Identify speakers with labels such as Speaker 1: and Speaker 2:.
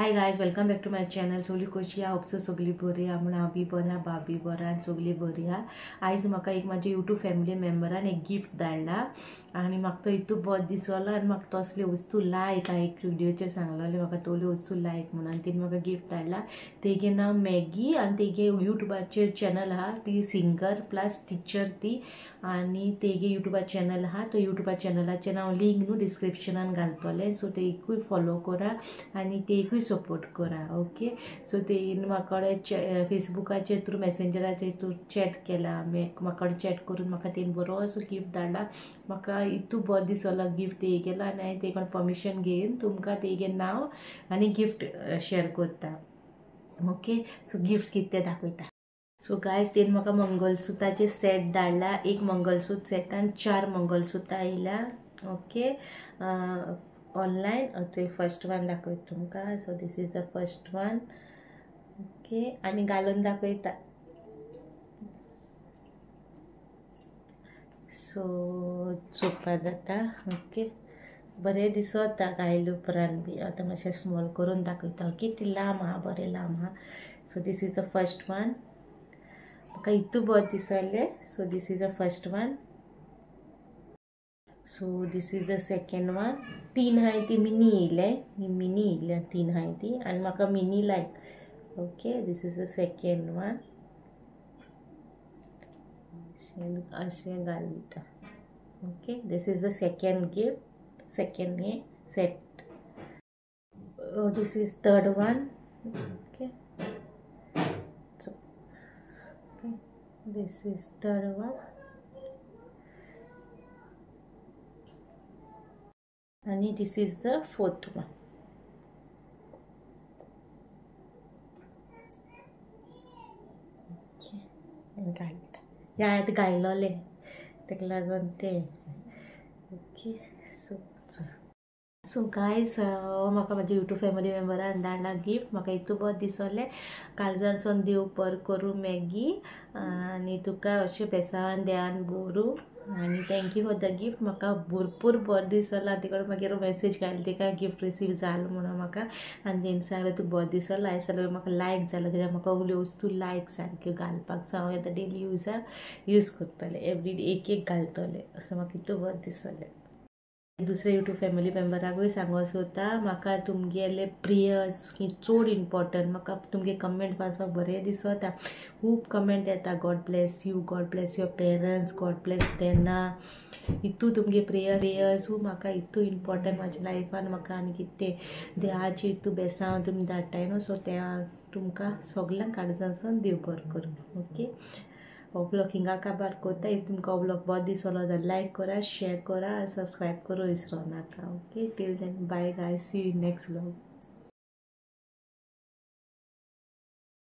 Speaker 1: High guys, welcome back to my channel. सगळी कशी आहा? होप सो सगळी बरी आहा. म्हणून हांव बी बरें आहा, भाभी बरें आहा, सगळी बरी आहा. आयज म्हाका एक म्हाज्या यूट्यूब फॅमिली मेंबरान एक गिफ्ट धाडला आनी म्हाका तो इतू बरो दिसलो आनी म्हाका तसले वस्तू लायक. हांवें एक व्हिडिओचेर सांगलेलें म्हाका तसल्यो वस्तू लायक म्हणून. तिणें म्हाका गिफ्ट धाडला. तेगे नांव मॅगी आनी तेगे यूट्यूबाचेर चॅनल आहा, ती सिंगर प्लस टिचर ती. आनी तेगे यूट्यूबा चॅनल आहा, तो यूट्यूबा चॅनलाचें नांव लिंक न्हू डिस्क्रिप्शनान घालतलें. सो तेकूय फॉलो करा आनी तेकूय सपोर्ट करा. ओके, सो तेणें म्हाका फेसबुकाचेर थ्रू मेसेंजराचेर थ्रू चॅट केला. म्हाका चॅट करून म्हाका तेणें बरो असो गिफ्ट धाडला. म्हाका इतू बरो दिसलो गिफ्ट तेगेलो आनी हांवें तेकडून परमिशन घेवन तुमकां तेगें नांव आनी गिफ्ट शेअर करता. ओके, सो गिफ्ट कितें तें दाखयता. सो गायज, तेणें म्हाका मंगलसूत्राचे सेट धाडला. एक मंगलसूत्र सेटान 4 मंगलसूत्रां आयल्या. ओके, ऑनलायन ते फर्स्ट वन दाखयता तुमकां. So this is the first one. Okay, आनी घालून दाखयता. सो सोंपा जाता. ओके, बरें दिसता घायले उपरांत बी. आतां मातशें स्मॉल करून दाखयता. ओके, ती लांब आहा, बरें लांब आहा. So this is the first one. म्हाका इतू बरें दिसलें. So this is the first one. So this is the second one. 3 हाय ती मिनी येयले, ही मिनी येयल्या 3 हाय ती आनी म्हाका मिनी लायक. Okay, this is the second one. अशें घालता. Okay, this is the second gift, second हे set. This is third one. Okay, this is third one. आणि this is the fourth one. Okay, घालता. ह्या आतां घायलोलें तेका लागून ते. ओके, सो गायज, म्हाका म्हाज्या यूट्यूब फॅमिली मेंबरान धाडला गिफ्ट. म्हाका इतू बरें दिसलें. काळजानसून देव बरें करूं मॅगी, आनी तुका अशें बेसान देवान बरूं. आनी थँक्यू फॉर द गिफ्ट. म्हाका भरपूर बरें दिसलो. तिकडे मागीर मेसेज घाली तेका गिफ्ट रिसीव जालो म्हणून म्हाका. आनी तेणें सांगलें तूं बरो दिसलो. हांवें सांगलें म्हाका लायक जालो, कित्याक म्हाका असल्यो वस्तू लायक सारक्यो घालपाक. सो हांव आतां डेली यूज करतलें, एवरीडे एक एक घालतलें. असो म्हाका इतू बरें दिसलें. दुसरे यूट्यूब फॅमिली मेंबराकूय सांगूंक सोदता, म्हाका तुमगेले प्रेयर्स ही चड इम्पॉर्टंट. म्हाका तुमगे कमेंट वाचपाक बरें दिसता. खूब कमेंट येता, God bless you, God bless your parents, God bless तेन्ना. इतू तुमगे प्रेयर्स म्हाका इतू इम्पॉर्टंट म्हाज्या लायफान. म्हाका आनी कितें देवाची इतू बेसांव तुमी धाडटाय न्हू. सो त्या तुमकां सगळ्यांक काळजानसून देव बरें करूं. ओके, हो ब्लॉग हिंगा काबार करता. इफ तुमकां हो ब्लॉग बरो दिसलो जाल्यार लायक करा, शेअर करा, सब्सक्राइब करूं विसरो नाका. Okay, till then bye guys, see you in next blog.